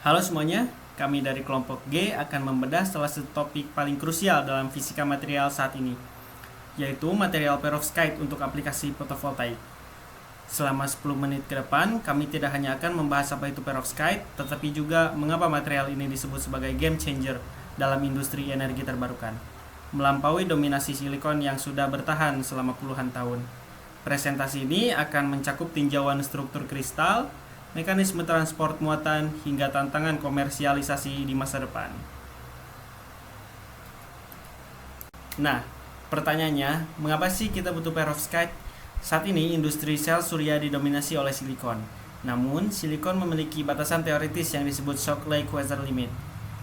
Halo semuanya, kami dari kelompok G akan membedah salah satu topik paling krusial dalam fisika material saat ini, yaitu material perovskite untuk aplikasi fotovoltaik. Selama 10 menit ke depan, kami tidak hanya akan membahas apa itu perovskite, tetapi juga mengapa material ini disebut sebagai game changer dalam industri energi terbarukan, melampaui dominasi silikon yang sudah bertahan selama puluhan tahun. Presentasi ini akan mencakup tinjauan struktur kristal, mekanisme transport muatan, hingga tantangan komersialisasi di masa depan. Nah, pertanyaannya, mengapa sih kita butuh perovskite? Saat ini, industri sel surya didominasi oleh silikon. Namun, silikon memiliki batasan teoritis yang disebut Shockley-Queisser limit,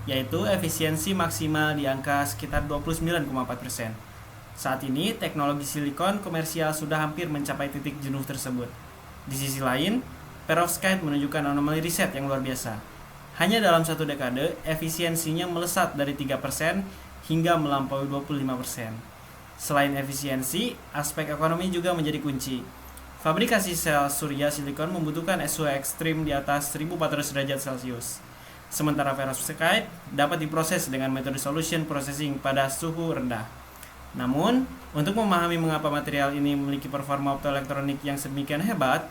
yaitu efisiensi maksimal di angka sekitar 29,4%. Saat ini, teknologi silikon komersial sudah hampir mencapai titik jenuh tersebut. Di sisi lain, perovskite menunjukkan anomali riset yang luar biasa. Hanya dalam satu dekade, efisiensinya melesat dari 3% hingga melampaui 25%. Selain efisiensi, aspek ekonomi juga menjadi kunci. Fabrikasi sel surya silikon membutuhkan suhu ekstrim di atas 1400 derajat Celcius. Sementara perovskite dapat diproses dengan metode solution processing pada suhu rendah. Namun, untuk memahami mengapa material ini memiliki performa optoelektronik yang sedemikian hebat,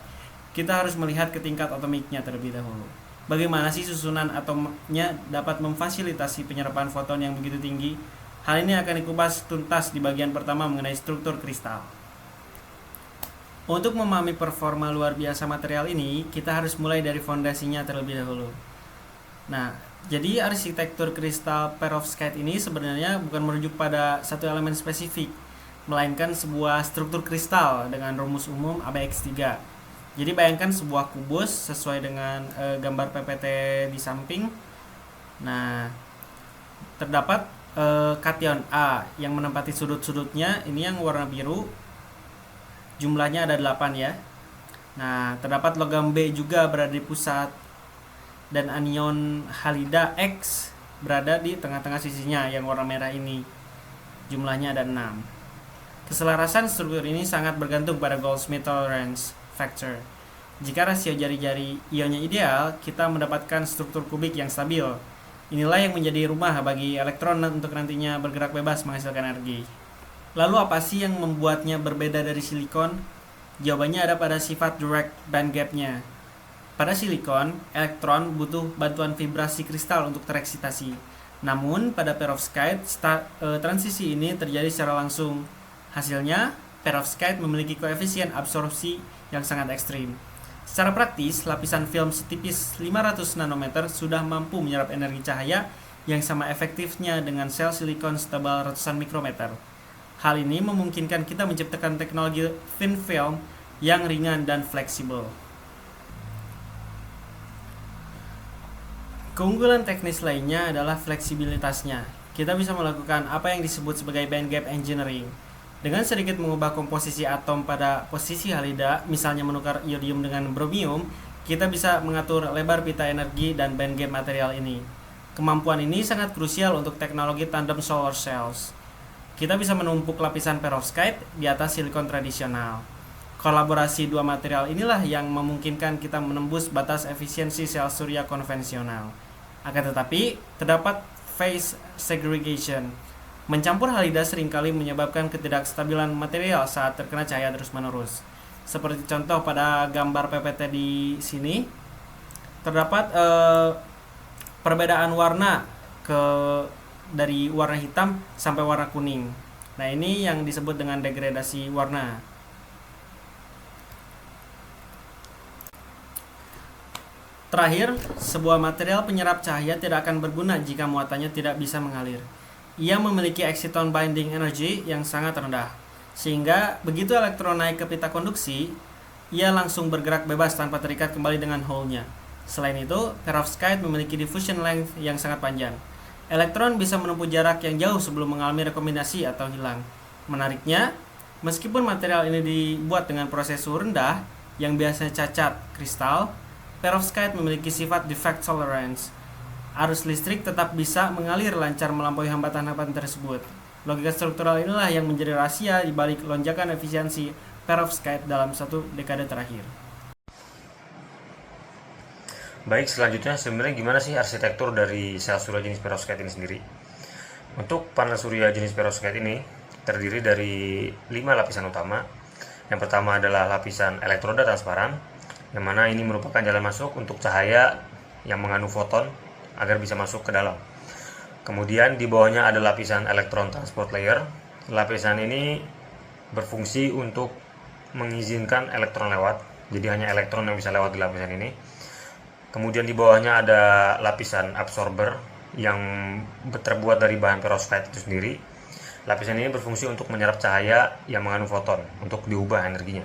kita harus melihat ke tingkat atomiknya terlebih dahulu. Bagaimana sih susunan atomnya dapat memfasilitasi penyerapan foton yang begitu tinggi? Hal ini akan dikupas tuntas di bagian pertama mengenai struktur kristal. Untuk memahami performa luar biasa material ini, kita harus mulai dari fondasinya terlebih dahulu. Nah, jadi arsitektur kristal perovskite ini sebenarnya bukan merujuk pada satu elemen spesifik, melainkan sebuah struktur kristal dengan rumus umum ABX3. Jadi bayangkan sebuah kubus sesuai dengan gambar PPT di samping. Nah, terdapat kation A yang menempati sudut-sudutnya, ini yang warna biru. Jumlahnya ada 8 ya. Nah, terdapat logam B juga berada di pusat, dan anion halida X berada di tengah-tengah sisinya yang warna merah ini. Jumlahnya ada 6. Keselarasan struktur ini sangat bergantung pada Goldsmith tolerance factor. Jika rasio jari-jari ionnya ideal, kita mendapatkan struktur kubik yang stabil. Inilah yang menjadi rumah bagi elektron untuk nantinya bergerak bebas menghasilkan energi. Lalu apa sih yang membuatnya berbeda dari silikon? Jawabannya ada pada sifat direct band gap-nya. Pada silikon, elektron butuh bantuan vibrasi kristal untuk tereksitasi. Namun, pada perovskite, transisi ini terjadi secara langsung. Hasilnya, perovskite memiliki koefisien absorpsi yang sangat ekstrim. Secara praktis, lapisan film setipis 500 nanometer sudah mampu menyerap energi cahaya yang sama efektifnya dengan sel silikon setebal ratusan mikrometer. Hal ini memungkinkan kita menciptakan teknologi thin film yang ringan dan fleksibel. Keunggulan teknis lainnya adalah fleksibilitasnya. Kita bisa melakukan apa yang disebut sebagai band gap engineering. Dengan sedikit mengubah komposisi atom pada posisi halida, misalnya menukar iodium dengan bromium, kita bisa mengatur lebar pita energi dan band gap material ini. Kemampuan ini sangat krusial untuk teknologi tandem solar cells. Kita bisa menumpuk lapisan perovskite di atas silikon tradisional. Kolaborasi dua material inilah yang memungkinkan kita menembus batas efisiensi sel surya konvensional. Akan tetapi, terdapat phase segregation. Mencampur halida seringkali menyebabkan ketidakstabilan material saat terkena cahaya terus-menerus. Seperti contoh pada gambar PPT di sini, terdapat perbedaan warna dari warna hitam sampai warna kuning. Nah, ini yang disebut dengan degradasi warna. Terakhir, sebuah material penyerap cahaya tidak akan berguna jika muatannya tidak bisa mengalir. Ia memiliki exciton binding energy yang sangat rendah, sehingga begitu elektron naik ke pita konduksi, ia langsung bergerak bebas tanpa terikat kembali dengan hole-nya. Selain itu, perovskite memiliki diffusion length yang sangat panjang. Elektron bisa menempuh jarak yang jauh sebelum mengalami rekombinasi atau hilang. Menariknya, meskipun material ini dibuat dengan proses suhu rendah, yang biasanya cacat kristal, perovskite memiliki sifat defect tolerance. Arus listrik tetap bisa mengalir lancar melampaui hambatan-hambatan tersebut. Logika struktural inilah yang menjadi rahasia di balik lonjakan efisiensi perovskite dalam satu dekade terakhir. Baik, selanjutnya sebenarnya gimana sih arsitektur dari sel surya jenis perovskite ini sendiri? Untuk panel surya jenis perovskite ini terdiri dari 5 lapisan utama. Yang pertama adalah lapisan elektroda transparan, yang mana ini merupakan jalan masuk untuk cahaya yang mengandung foton agar bisa masuk ke dalam. Kemudian di bawahnya ada lapisan elektron transport layer. Lapisan ini berfungsi untuk mengizinkan elektron lewat, jadi hanya elektron yang bisa lewat di lapisan ini. Kemudian di bawahnya ada lapisan absorber yang terbuat dari bahan perovskite itu sendiri. Lapisan ini berfungsi untuk menyerap cahaya yang mengandung foton untuk diubah energinya.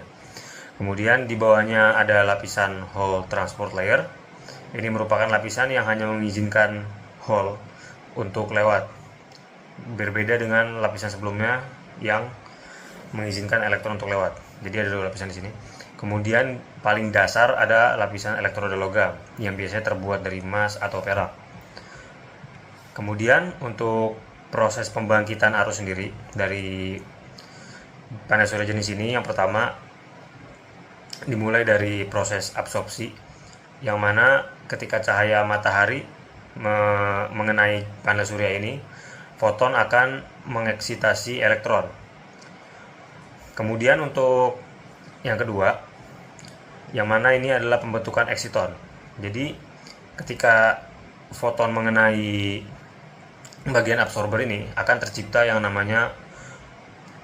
Kemudian di bawahnya ada lapisan Hall transport layer. Ini merupakan lapisan yang hanya mengizinkan Hall untuk lewat. Berbeda dengan lapisan sebelumnya yang mengizinkan elektron untuk lewat. Jadi ada dua lapisan di sini. Kemudian paling dasar ada lapisan elektroda logam yang biasanya terbuat dari emas atau perak. Kemudian untuk proses pembangkitan arus sendiri dari panel surya jenis ini, yang pertama dimulai dari proses absorpsi, yang mana ketika cahaya matahari mengenai panel surya ini, foton akan mengeksitasi elektron. Kemudian untuk yang kedua, yang mana ini adalah pembentukan eksiton. Jadi ketika foton mengenai bagian absorber ini akan tercipta yang namanya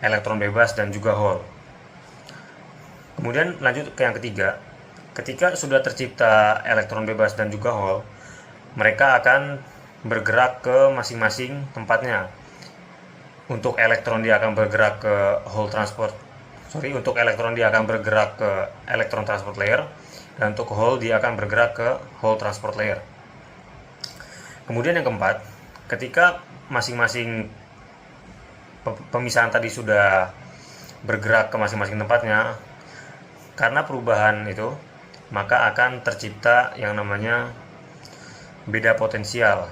elektron bebas dan juga hole. Kemudian lanjut ke yang ketiga, ketika sudah tercipta elektron bebas dan juga hole, mereka akan bergerak ke masing-masing tempatnya. Untuk elektron dia akan bergerak ke hole transport untuk elektron dia akan bergerak ke elektron transport layer, dan untuk hole dia akan bergerak ke hole transport layer. Kemudian yang keempat, ketika masing-masing pemisahan tadi sudah bergerak ke masing-masing tempatnya, karena perubahan itu maka akan tercipta yang namanya beda potensial.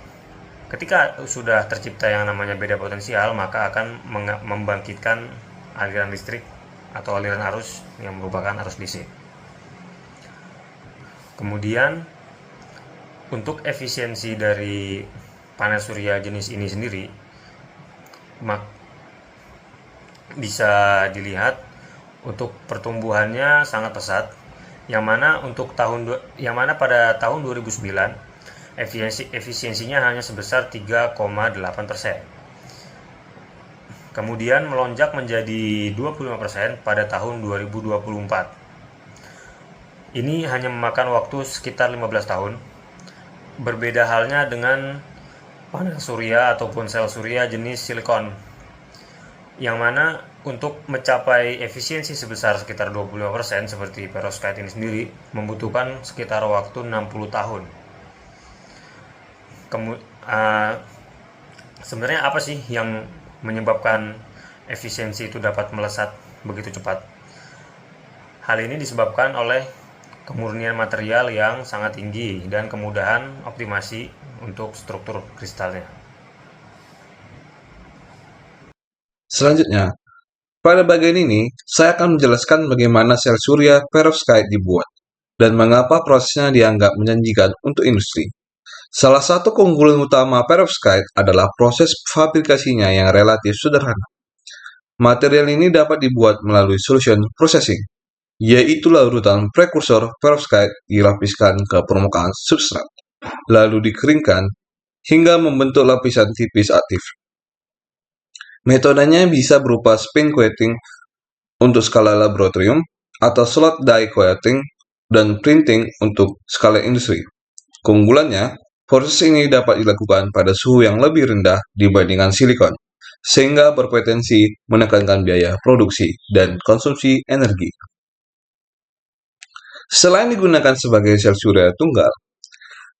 Ketika sudah tercipta yang namanya beda potensial, maka akan membangkitkan aliran listrik atau aliran arus yang merupakan arus DC. Kemudian untuk efisiensi dari panel surya jenis ini sendiri bisa dilihat untuk pertumbuhannya sangat pesat, yang mana pada tahun 2009 efisiensinya hanya sebesar 3,8%. Kemudian melonjak menjadi 25% pada tahun 2024. Ini hanya memakan waktu sekitar 15 tahun. Berbeda halnya dengan panel surya ataupun sel surya jenis silikon, yang mana untuk mencapai efisiensi sebesar sekitar 25% seperti perovskite ini sendiri membutuhkan sekitar waktu 60 tahun. Sebenarnya apa sih yang menyebabkan efisiensi itu dapat melesat begitu cepat? Hal ini disebabkan oleh kemurnian material yang sangat tinggi dan kemudahan optimasi untuk struktur kristalnya. Selanjutnya, pada bagian ini, saya akan menjelaskan bagaimana sel surya perovskite dibuat dan mengapa prosesnya dianggap menjanjikan untuk industri. Salah satu keunggulan utama perovskite adalah proses fabrikasinya yang relatif sederhana. Material ini dapat dibuat melalui solution processing, yaitu larutan prekursor perovskite dilapiskan ke permukaan substrat, lalu dikeringkan hingga membentuk lapisan tipis aktif. Metodenya bisa berupa spin coating untuk skala laboratorium atau slot die coating dan printing untuk skala industri. Keunggulannya, proses ini dapat dilakukan pada suhu yang lebih rendah dibandingkan silikon, sehingga berpotensi menekankan biaya produksi dan konsumsi energi. Selain digunakan sebagai sel surya tunggal,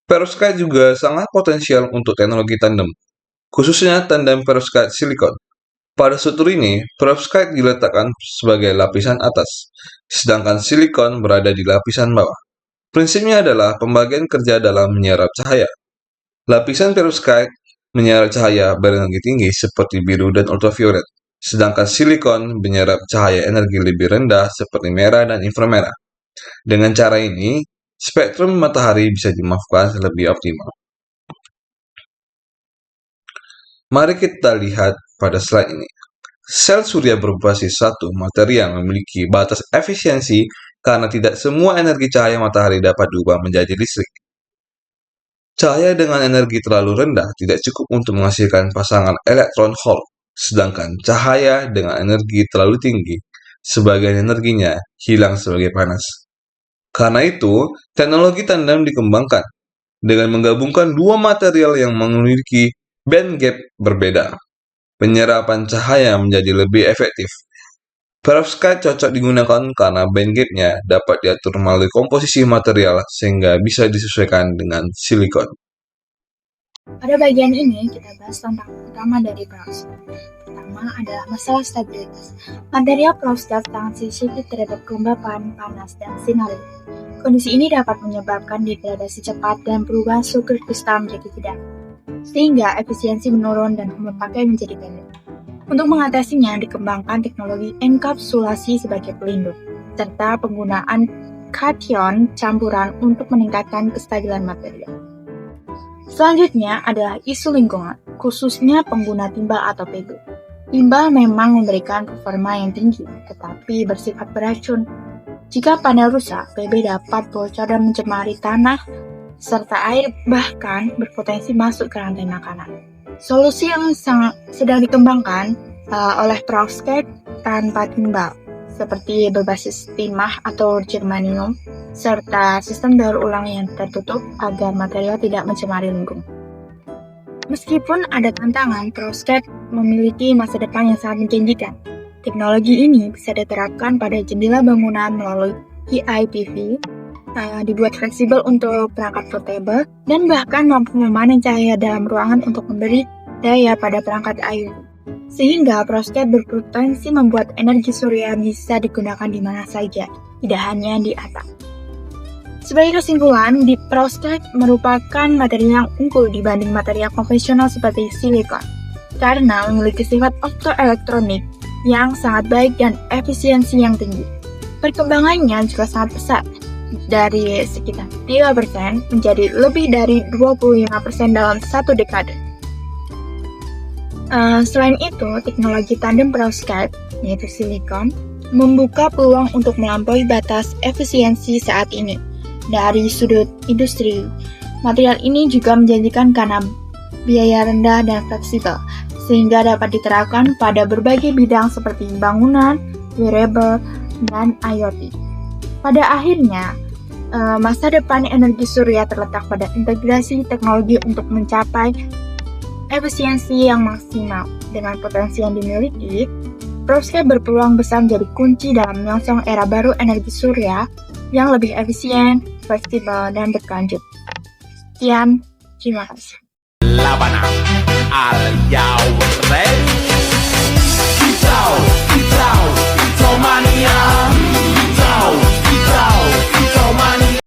perovskite juga sangat potensial untuk teknologi tandem, khususnya tandem perovskite silikon. Pada struktur ini, perovskite diletakkan sebagai lapisan atas, sedangkan silikon berada di lapisan bawah. Prinsipnya adalah pembagian kerja dalam menyerap cahaya. Lapisan perovskite menyerap cahaya berenergi tinggi seperti biru dan ultraviolet, sedangkan silikon menyerap cahaya energi lebih rendah seperti merah dan inframerah. Dengan cara ini, spektrum matahari bisa dimanfaatkan lebih optimal. Mari kita lihat pada slide ini. Sel surya berbasis satu materi yang memiliki batas efisiensi karena tidak semua energi cahaya matahari dapat diubah menjadi listrik. Cahaya dengan energi terlalu rendah tidak cukup untuk menghasilkan pasangan elektron Hall, sedangkan cahaya dengan energi terlalu tinggi, sebagian energinya hilang sebagai panas. Karena itu, teknologi tandem dikembangkan dengan menggabungkan dua material yang memiliki band gap berbeda. Penyerapan cahaya menjadi lebih efektif. Perovskite cocok digunakan karena band gap-nya dapat diatur melalui komposisi material sehingga bisa disesuaikan dengan silikon. Pada bagian ini, kita bahas tantangan utama dari perovskite. Pertama adalah masalah stabilitas. Material perovskite sangat sensitif terhadap kelembapan, panas, dan sinar. Kondisi ini dapat menyebabkan degradasi cepat dan perubahan struktur kristal menjadi tidak, sehingga efisiensi menurun dan umur pakai menjadi pendek. Untuk mengatasinya, dikembangkan teknologi enkapsulasi sebagai pelindung, serta penggunaan kation campuran untuk meningkatkan kestabilan material. Selanjutnya adalah isu lingkungan, khususnya pengguna timbal atau PB. Timbal memang memberikan performa yang tinggi, tetapi bersifat beracun. Jika panel rusak, PB dapat bocor dan mencemari tanah, serta air bahkan berpotensi masuk ke rantai makanan. Solusi yang sedang dikembangkan oleh perovskite tanpa timbal, seperti berbasis timah atau germanium, serta sistem daur ulang yang tertutup agar material tidak mencemari lingkungan. Meskipun ada tantangan, perovskite memiliki masa depan yang sangat menjanjikan. Teknologi ini bisa diterapkan pada jendela bangunan melalui EIPV, dibuat fleksibel untuk perangkat portable, dan bahkan mampu memanen cahaya dalam ruangan untuk memberi daya pada perangkat IoT. Sehingga perovskite berpotensi membuat energi surya bisa digunakan di mana saja, tidak hanya di atap. Sebagai kesimpulan, perovskite merupakan materi yang unggul dibanding material konvensional seperti silikon, karena memiliki sifat optoelektronik yang sangat baik dan efisiensi yang tinggi. Perkembangannya juga sangat pesat, dari sekitar 3% menjadi lebih dari 25% dalam satu dekade. Selain itu, teknologi tandem perovskite, yaitu silikon, membuka peluang untuk melampaui batas efisiensi saat ini. Dari sudut industri, material ini juga menjanjikan karena biaya rendah dan fleksibel, sehingga dapat diterapkan pada berbagai bidang seperti bangunan, wearable, dan IoT. Pada akhirnya, masa depan energi surya terletak pada integrasi teknologi untuk mencapai efisiensi yang maksimal. Dengan potensi yang dimiliki, perovskite berpeluang besar menjadi kunci dalam menyongsong era baru energi surya yang lebih efisien, fleksibel, dan berkelanjut. Sekian, terima kasih. La Habana,